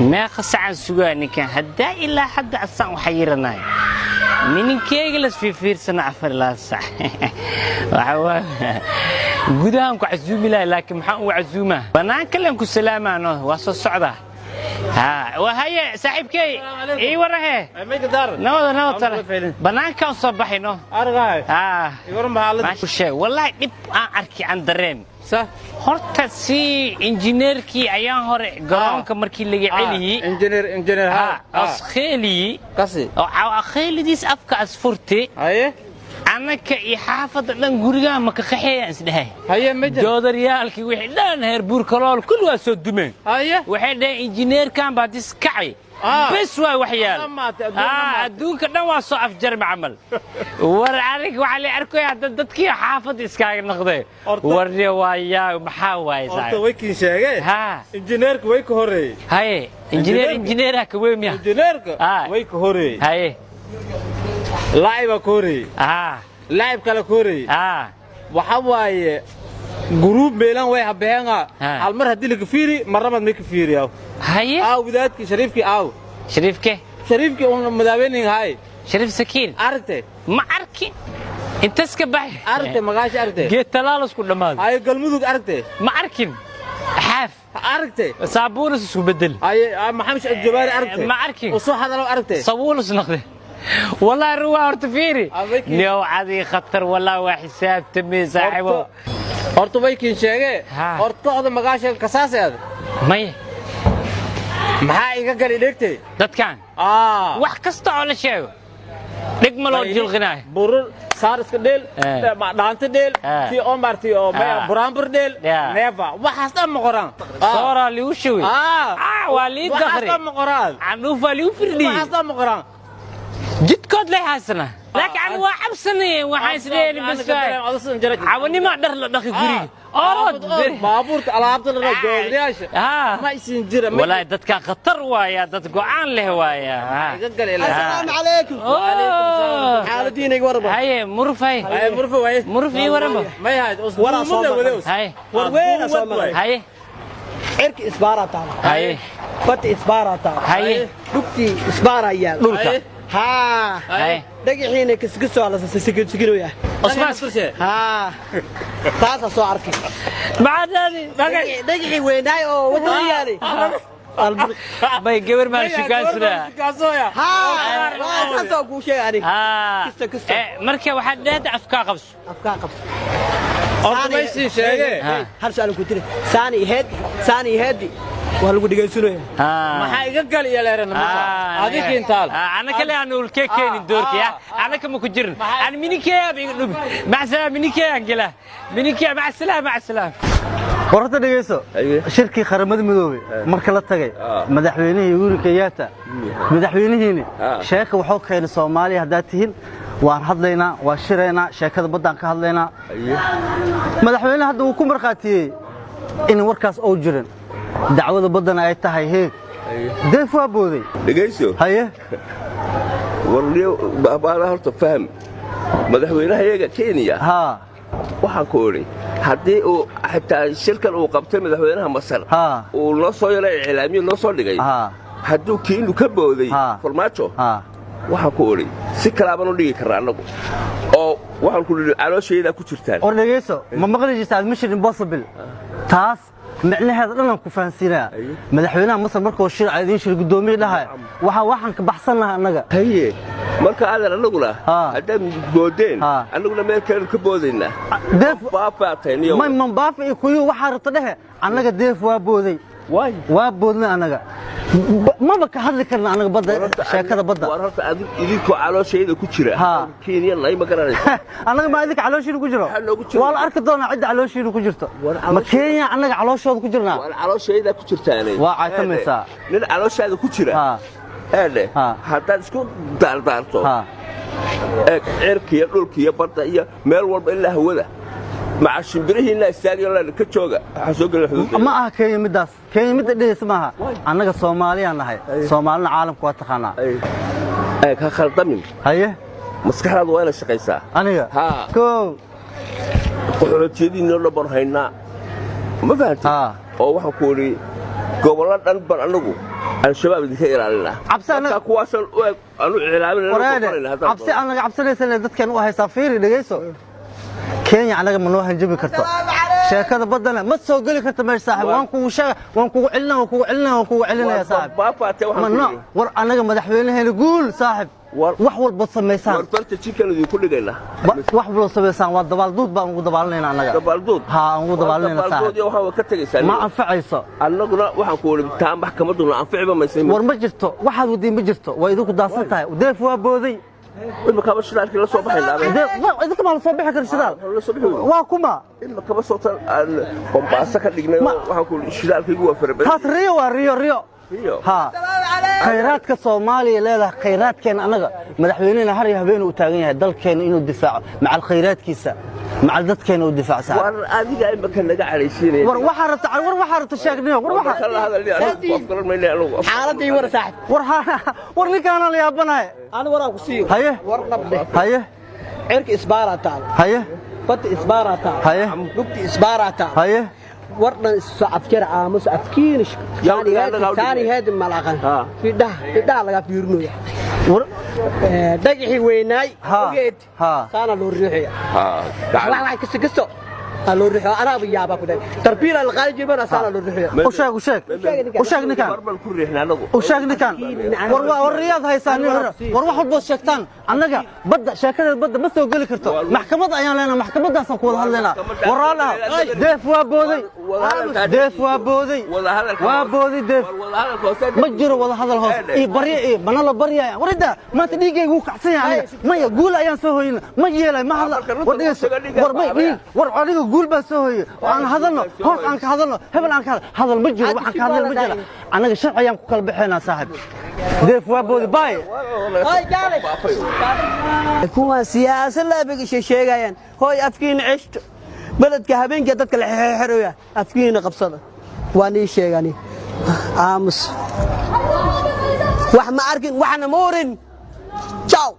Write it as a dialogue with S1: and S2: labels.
S1: ما خسعان سواني كان هدا إلا حد أصلا وحيرنا من كيجلس في سنة عفر لا صح وحوا قدامك عزومي لا لكن محاو عزومة بنا كلامكم سلامة أنا وصل الصعدة ها وهي صاحبك اي وراه
S2: ميك دار
S1: نو ترى بنان كان صباحي نو
S2: ارغاي يورم حالد
S1: ماشي والله دب اركي عن درين
S2: صح
S1: horta si injineerkii ayaan hore garoonka markii laga celiyay
S2: injineer
S1: askheli
S2: kasi
S1: oo akhelidiis afka asfurti
S2: haye
S1: anaka iyo xaafada dhan guriga ma ka qaxeeyaan isdhahay
S2: haye ma jiro
S1: joodariyaalkii wixii dhan heer buur kalool kullu waa soo dumeen
S2: haye
S1: waxay dhahay injineerkan baa dis kacay بس وحيال adduunka dhan waa soo afjar macmal war arig waxa la arko dadkii xaafad iskaaga noqday warne waaya maxaa waay
S2: horta way kin sheegay injineerku way ka horeeyay
S1: haye injineerka ka weemiya
S2: injineerka way ka horeeyay haye laayba ka horeeyay laayb kala ka horeeyay waxa waaye جروب ميلان وين هبهنا المرة هدي لك فيري مرة ما ميك فيري أو
S1: هاي
S2: أو بدايتك شريفك أو
S1: شريفك
S2: مدابينين هاي
S1: شريف سكين
S2: أرتي
S1: ما أركي أنت سكباي
S2: أرتي ما قاش أرتي
S1: جيت تلالس كل ما
S2: هاي قلمودك أرتي
S1: ما أركين حاف
S2: أرتي
S1: صابونس شو بدل
S2: هاي محمد الجباري أرتي
S1: ما أركين
S2: وصح هذا لو أرتي
S1: صابونس نقده والله رواه ارتفيري لو عادي خطر والله وحساب تمي صاحبه
S2: horta way kin sheege horta magaasha kasaasad
S1: may
S2: maxaa iga gali dhigtay
S1: dadkan wax kasta oo la sheego dhigma loo jilqinaay
S2: burur saar iska dheel dhaanta dheel ti oo marti oo buraanbur dheel neeva waxaas dhan ma qoran
S1: soora li u shuwi waa li dakhri
S2: waxaas dhan ma qoran
S1: anuufa li u firdhi
S2: waxaas dhan ma qoran
S1: jidkood leeyahaasna laakiin aan waa cabsanay waxaan isleeyahay bas عاوني ما در لا دخي غريق
S2: بابورك alaabta la goobdiyaasha ma isin jira
S1: والله dadka khatar waaya dad go'aan leh waaya
S3: السلام عليكم
S2: وعليكم السلام
S3: حالتينك وربا
S1: هاي مرفي مرفي وربا
S2: ما هي
S3: ورا صوب
S1: هاي
S3: وين صوب
S1: هاي
S3: عرك اسبارة تاع
S1: هاي
S3: بط اسبارة تاع
S1: هاي
S3: دكتي اسبارة يا
S1: دولك
S3: ها
S1: هاي
S3: دقيقين كسكسو على سكسكينو يا
S1: اسمع
S3: ها تاسا سو عركي
S1: بعد هذه
S3: دقيقي ويناي او وديالي
S1: باي قبر ما شكاسنا
S3: ها انت اقول شيء يعني
S1: كسته كسته مركه واحد افكار قبس
S2: horta maysi sheege
S3: hal su'aal ku tiri saani heedi waa lagu dhigaysanaya
S2: maxaa iga gal iyo leeran ma adii intaal
S1: ana kale aan ul keekeen doorkiya ana kama ku jirin ana minikee biga dhub ma salaam minikee angela minikee ma salaam
S4: warta dhageyso shirkii qaramada midoobay marka la tagay madaxweynaha Uhuru Kenyatta madaxweynaheeni sheeka wuxuu keenay Soomaaliya hadaa tihin waan hadlaynaa waa shiraynaa sheekada badan ka hadlaynaa madaxweynaha hadda uu ku marqaatiyay in warkaas oo jirin dacwada badan ay tahay heeg deef waa booday
S5: dhageyso
S4: haye
S5: warniyo baabaa horta faham madaxweynaha iyaga Kenya waxaan ku oray haddii uu xitaa shirkan uu qabtay madaxweynaha Masar uu loo soo yeelay cilaamiyo loo soo dhigay hadduu kiinu ka booday farmaajo waxaan ku oray si kala baan u dhigi karaa anagu oo waxaan ku dhigi calooshayda ku jirtaan
S4: oo dhageyso ma maqliyay mission impossible taas macnaheedu dhan ku fahansiinaa madaxweynaha Masar markuu shir caadin shir gudoomiye dhahay waxaan ka baxsanahay anaga
S5: haye marka aad anaguna hadaan boodeen anaguna meel kale ka boodayna
S4: deef
S5: baafaatayniyo
S4: ma baafay ku waxa rabta dhahe anaga deef waa booday waa boodna anaga ما بك هذا كنا أنا بدأ شاكذا بدأ.
S5: ورحت إذيك على شيء ده كتير. كينيا لا يمكن
S4: أنا ما إذيك على شيء كجرا. والله أركض أنا عد على شيء كجرته. ما كينيا أنا على شيء كجرنا.
S5: على شيء ده كتير ثاني.
S4: وعايتم إنسان.
S5: نن على شيء ده كتير. هذا. حتى تسكون دارته. عركية دولكية برتاية مال والب إلا هو ده. مع الشمبريه إلا استاجر ولا كتشوجا حسوق الحدود
S4: ما كي مداس كي مد اللي اسمها أنا كصومالي أنا هاي صومالنا عالم قوات خنا
S5: كخلطمين
S4: هاي
S5: مسكحة وين الشقيسة
S4: أنا
S5: ها
S4: كو
S5: وحتيدي نقول برهينا ما فهمت أو وحكوري قبلات أنبر أنجو al-shabaab idinka ilaalina
S4: cabsi anaga
S5: kuwaasan aanu ilaalina
S4: cabsi anaga cabsanaysan dadkan u haysaa fiiri dhageyso Kenya anaga ma noo hanjabi karto sheekada badana ma soo gali karto meesha saaxiib waan kugu sheega waan kugu celinaa saaxiib war anaga madaxweynaheena guul saaxiib wax walba sameeysan
S5: warbarta chicken idinku dhigayna
S4: wax walba sameeysan waa dabaalduud baan ugu dabaalnayna anaga
S5: dabaalduud
S4: ha aan ugu dabaalnayna saaxiib
S5: waxaan ka tagaysaa
S4: ma anfacayso
S5: annaguna waxaan ku wada maxkamaduna anficiba ma sayma
S4: war ma jirto waxaad wadin ma jirto waa idinku daasan tahay deef waa booday
S5: إما كم شلالك لا صباح
S4: إذا كمان صباح كان شلال واكما
S5: إما كم صوت القنباسة كدقنا وحكون شلالك جوا فرب
S4: هات ريو ها خيراتك الصومالي لا خيرات كان أنا مدحويننا هري هبين وتاجين دل كان إنه الدفاع مع الخيرات كيسة مع الدت كانوا الدفاع ساعة
S5: وأنا جاي مكان نجا على سيني
S4: وحرت الشاقنية
S5: هذا اللي أفكر مني أنا
S3: حالتي ورا ساعد
S4: ورني كان اللي أبناي
S3: أنا وراك سير
S4: هيه هيه
S3: عرك إسبارة تعال
S4: هيه
S3: فت إسبارة تعال
S4: هيه
S3: لقت إسبارة تعال
S4: هيه
S3: ورنا أفكار عامس أفكينش ثاني هذا ملاقن في ده على بيرنو دقيقي ويناي سانا لوريحيا لا كسو لوريحيا أنا بيابا كده تربيل الغالي جبنا سانا لوريحيا
S4: وشاك نكان والرياض هاي ثاني وروح البوس شكتان أنك بدأ شاكر بدأ بس وقولي كرتو محكمة أيام لنا محكمة ده سنقول هلنا ورانا ديف وابودي ديف مجرو والله هذا الهوس إيه بريء إيه بنالا بريء ورده ما تديجي يقول كعسين يعني ما يقول أيام سوينا ما يلا ما هذا ورده قول بس هو وأنا هذا هوس عنك هذا هبل عنك هذا المجرو وعنك هذا المجرو أنا شرع أيام كل بحنا صاحب ديف وابودي باي
S3: كوا سياسة لا بقى شيء جايين هو أفكين عشت بلد كهبين جدك الحروية أفكين قبصة واني شيء يعني أمس وإحنا أركن وإحنا مورن تشاو